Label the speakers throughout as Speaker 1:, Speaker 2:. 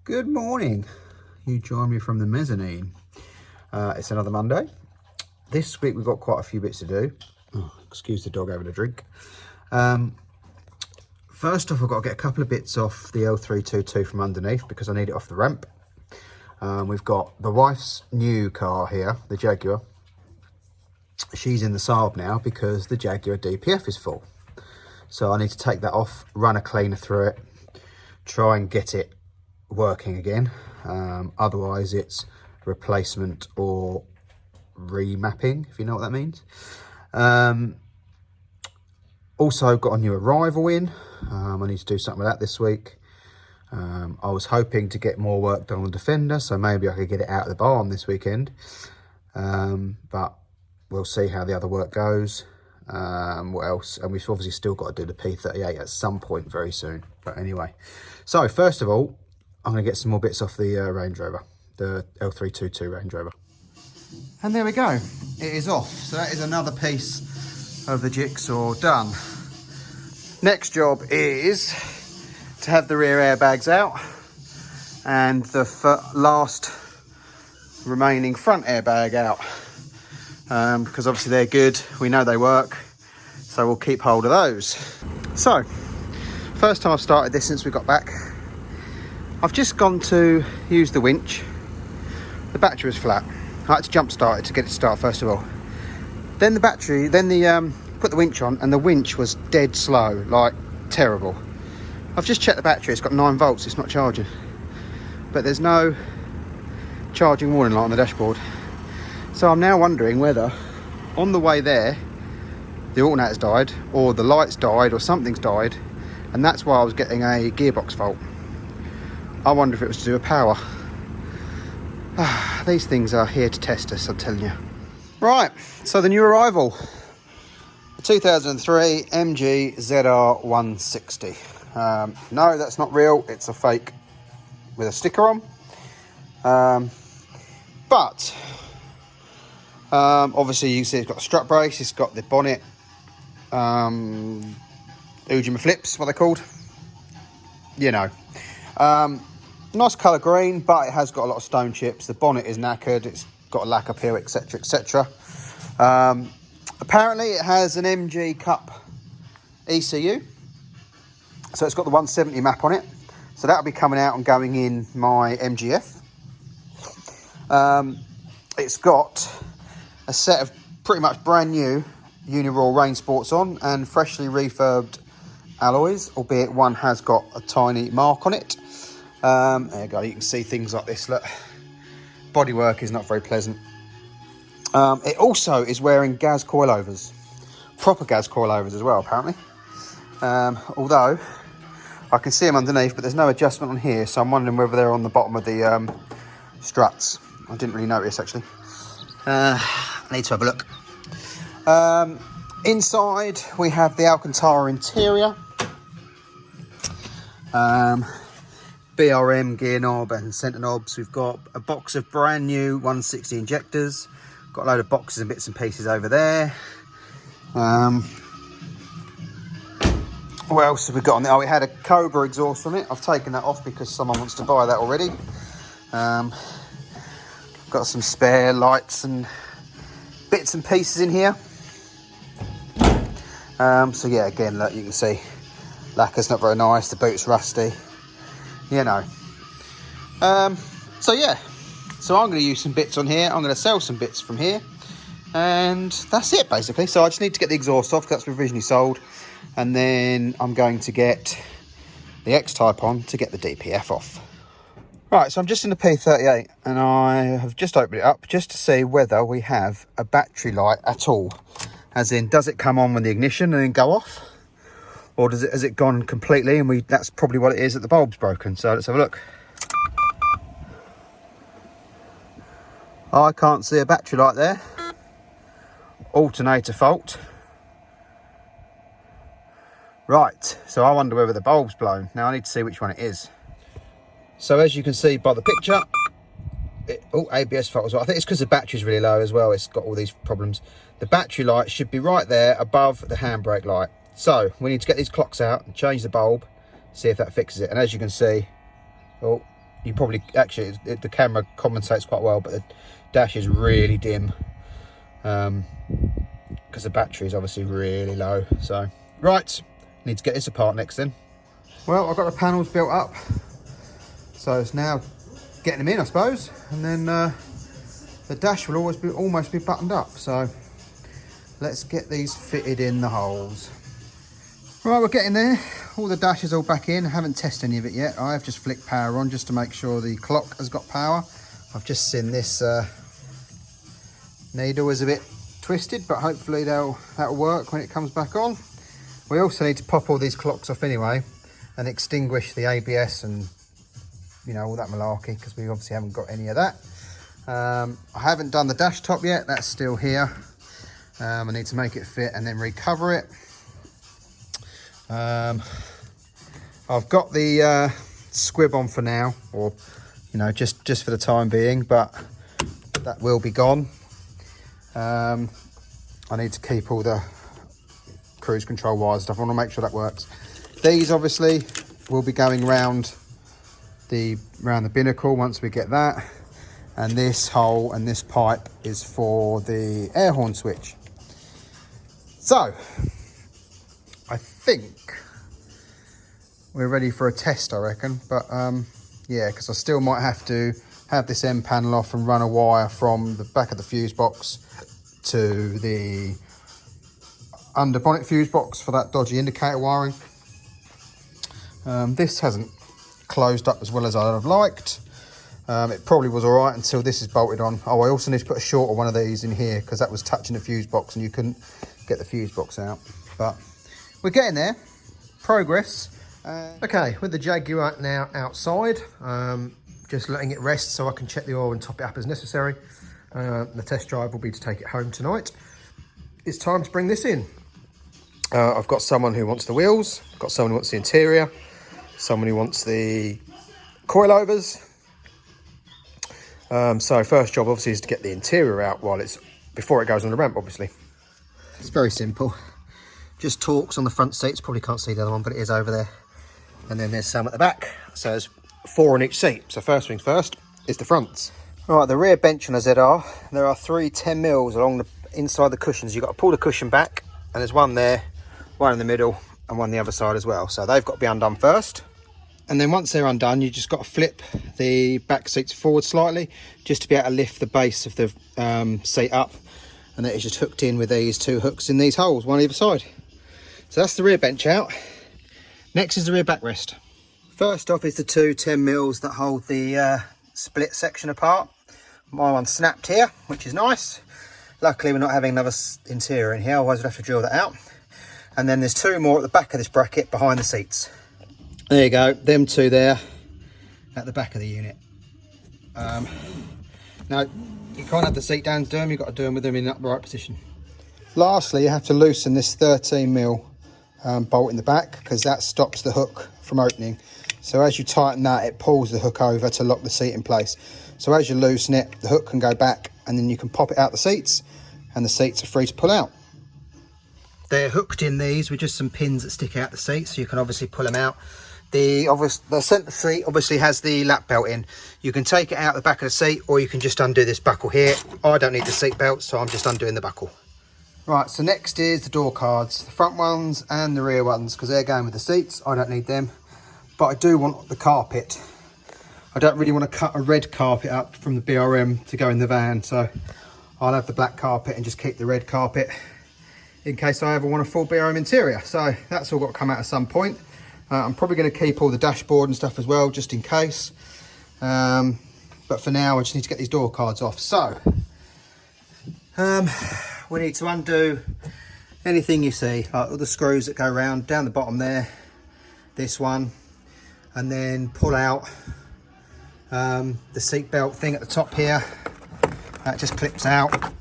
Speaker 1: Good morning. You join me from the mezzanine. It's another Monday. This week we've got quite a few bits to do. Oh, excuse the dog having a drink. First off, I've got to get a couple of bits off the L322 from underneath because I need it off the ramp. We've got the wife's new car here, the Jaguar. She's in the Saab now because the Jaguar DPF is full. So I need to take that off, run a cleaner through it, try and get it working again. Otherwise it's replacement or remapping, if you know what that means. Also got a new arrival in. I need to do something with that this week. I was hoping to get more work done on the Defender, so maybe I could get it out of the barn this weekend, but we'll see how the other work goes. What else? And we've obviously still got to do the P38 at some point very soon. But anyway, so first of all, I'm going to get some more bits off the Range Rover, the L322 Range Rover. And there we go, it is off. So that is another piece of the jigsaw done. Next job is to have the rear airbags out and the last remaining front airbag out. Because obviously they're good, we know they work, so we'll keep hold of those. So, first time I've started this since we got back. I've just gone to use the winch. The battery was flat. I had to jump start it to get it to start first of all. Then the battery, put the winch on and the winch was dead slow, like terrible. I've just checked the battery, it's got 9 volts, it's not charging. But there's no charging warning light on the dashboard. So I'm now wondering whether on the way there, the alternator's died or the lights died or something's died. And that's why I was getting a gearbox fault. I wonder if it was to do with power. These things are here to test us, I'm telling you. Right, so the new arrival. The 2003 MG ZR 160. No, that's not real, it's a fake with a sticker on. But obviously you can see it's got a strut brace, it's got the bonnet, Ujima flips, what they're called. You know. Nice colour green, but it has got a lot of stone chips. The bonnet is knackered, it's got a lack up here, etc, etc. Apparently it has an MG Cup ECU. So it's got the 170 map on it. So that'll be coming out and going in my MGF. It's got a set of pretty much brand new Uniroyal Rain Sports on and freshly refurbed alloys, albeit one has got a tiny mark on it. There you go, you can see things like this, look. Bodywork is not very pleasant. It also is wearing gas coilovers. Proper gas coilovers as well, apparently. Although, I can see them underneath, but there's no adjustment on here, so I'm wondering whether they're on the bottom of the struts. I didn't really notice, actually. I need to have a look. Inside, we have the Alcantara interior. BRM gear knob and centre knobs. We've got a box of brand new 160 injectors. Got a load of boxes and bits and pieces over there. What else have we got on there? Oh, we had a Cobra exhaust from it. I've taken that off because someone wants to buy that already. Got some spare lights and bits and pieces in here. So yeah, again, look, you can see lacquer's not very nice, the boot's rusty, you know. So yeah, so I'm going to use some bits on here, I'm going to sell some bits from here, and that's it basically. So I just need to get the exhaust off because that's provisionally sold, and then I'm going to get the X-Type on to get the DPF off. Right, so I'm just in the P38 and I have just opened it up just to see whether we have a battery light at all. As in, does it come on when the ignition and then go off? Or has it gone completely and that's probably what it is, that the bulb's broken. So let's have a look. I can't see a battery light there. Alternator fault. Right, so I wonder whether the bulb's blown. Now I need to see which one it is. So as you can see by the picture, ABS fault as well. I think it's because the battery's really low as well. It's got all these problems. The battery light should be right there above the handbrake light. So we need to get these clocks out and change the bulb, see if that fixes it. And as you can see, you probably, actually, the camera compensates quite well, but the dash is really dim. Because the battery is obviously really low. So, right, need to get this apart next then. Well, I've got the panels built up. So it's now getting them in, I suppose. And then the dash will almost be buttoned up. So let's get these fitted in the holes. Right, we're getting there. All the dash is all back in. I haven't tested any of it yet. I have just flicked power on just to make sure the clock has got power. I've just seen this needle is a bit twisted, but hopefully that'll work when it comes back on. We also need to pop all these clocks off anyway and extinguish the ABS and, you know, all that malarkey, because we obviously haven't got any of that. I haven't done the dash top yet. That's still here. I need to make it fit and then recover it. I've got the squib on for now, or, you know, just for the time being, but that will be gone. I need to keep all the cruise control wires and stuff. I want to make sure that works. These obviously will be going round the binnacle once we get that. And this hole and this pipe is for the air horn switch. So I think we're ready for a test, I reckon. But yeah, because I still might have to have this end panel off and run a wire from the back of the fuse box to the under bonnet fuse box for that dodgy indicator wiring. This hasn't closed up as well as I'd have liked. It probably was all right until this is bolted on. Oh, I also need to put a shorter one of these in here because that was touching the fuse box and you couldn't get the fuse box out. But we're getting there. Progress. Okay, with the Jaguar now outside, just letting it rest so I can check the oil and top it up as necessary. The test drive will be to take it home tonight. It's time to bring this in. I've got someone who wants the wheels, I've got someone who wants the interior, someone who wants the coilovers. So first job obviously is to get the interior out before it goes on the ramp, obviously. It's very simple. Just Torx on the front seats, probably can't see the other one, but it is over there. And then there's some at the back. So there's 4 on each seat. So first things first is the fronts. Right, the rear bench on a ZR, there are 3 10mm along the inside the cushions. You've got to pull the cushion back, and there's one there, one in the middle, and one the other side as well. So they've got to be undone first. And then once they're undone, you just got to flip the back seats forward slightly, just to be able to lift the base of the seat up. And that is just hooked in with these 2 hooks in these holes, one either side. So that's the rear bench out. Next is the rear backrest. First off is the 2 10mm that hold the split section apart. My one snapped here, which is nice. Luckily we're not having another interior in here, otherwise we'd have to drill that out. And then there's 2 more at the back of this bracket behind the seats. There you go, them 2 there at the back of the unit. Now you can't have the seat down to do them, you've got to do them with them in an upright position. Lastly, you have to loosen this 13mm bolt in the back, because that stops the hook from opening. So as you tighten that, it pulls the hook over to lock the seat in place. So as you loosen it, the hook can go back, and then you can pop it out the seats, and the seats are free to pull out. They're hooked in these with just some pins that stick out the seat, so you can obviously pull them out. The centre seat obviously has the lap belt in. You can take it out the back of the seat, or you can just undo this buckle here. I don't need the seat belt, so I'm just undoing the buckle. Right, so next is the door cards, the front ones and the rear ones, because they're going with the seats. I don't need them, but I do want the carpet. I don't really want to cut a red carpet up from the BRM to go in the van, so I'll have the black carpet and just keep the red carpet in case I ever want a full BRM interior. So that's all got to come out at some point. I'm probably going to keep all the dashboard and stuff as well, just in case. But for now, I just need to get these door cards off. So we need to undo anything you see, like all the screws that go around down the bottom there, this one, and then pull out the seat belt thing at the top here. That just clips out,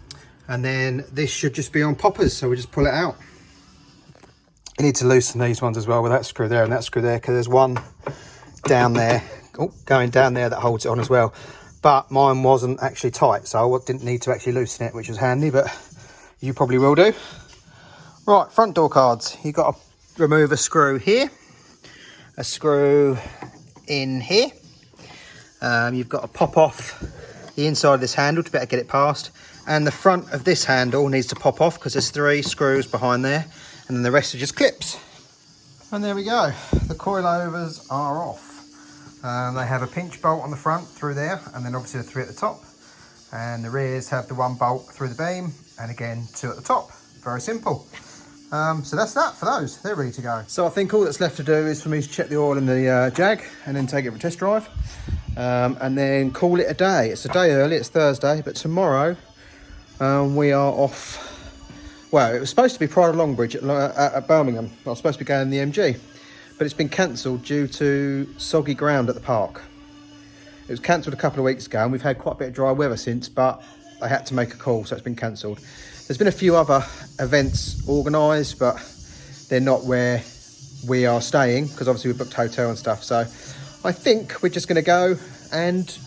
Speaker 1: and then this should just be on poppers, so we just pull it out. You need to loosen these ones as well with that screw there and that screw there, because there's one down there, going down there, that holds it on as well. But mine wasn't actually tight, so I didn't need to actually loosen it, which was handy, but you probably will do. Right, front door cards. You've got to remove a screw here, a screw in here, You've got to pop off the inside of this handle to better get it past, and the front of this handle needs to pop off because there's 3 screws behind there, and then the rest are just clips. And there we go, the coilovers are off. They have a pinch bolt on the front through there, and then obviously the 3 at the top, and the rears have the 1 bolt through the beam, and again 2 at the top. Very simple. So that's that for those. They're ready to go. So I think all that's left to do is for me to check the oil in the Jag and then take it for a test drive, and then call it a day. It's a day early, it's Thursday, but tomorrow we are off. Well, it was supposed to be Pride of Longbridge at Birmingham. I was supposed to be going in the MG, but it's been cancelled due to soggy ground at the park. It was cancelled a couple of weeks ago, and we've had quite a bit of dry weather since, but I had to make a call, so it's been cancelled. There's been a few other events organised, but they're not where we are staying, because obviously we booked hotel and stuff. So I think we're just going to go and,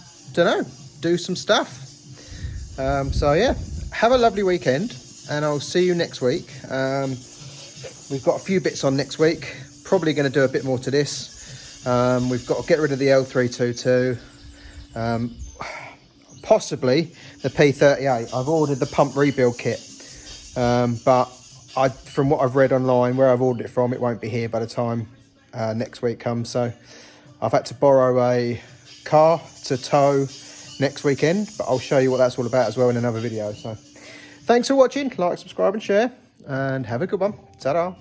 Speaker 1: do some stuff. So yeah, have a lovely weekend, and I'll see you next week. We've got a few bits on next week. Probably going to do a bit more to this. We've got to get rid of the L322. Possibly the P38. I've ordered the pump rebuild kit, but from what I've read online, where I've ordered it from, it won't be here by the time next week comes. So I've had to borrow a car to tow next weekend, but I'll show you what that's all about as well in another video. So thanks for watching. Like, subscribe and share, and have a good one. Ta-da.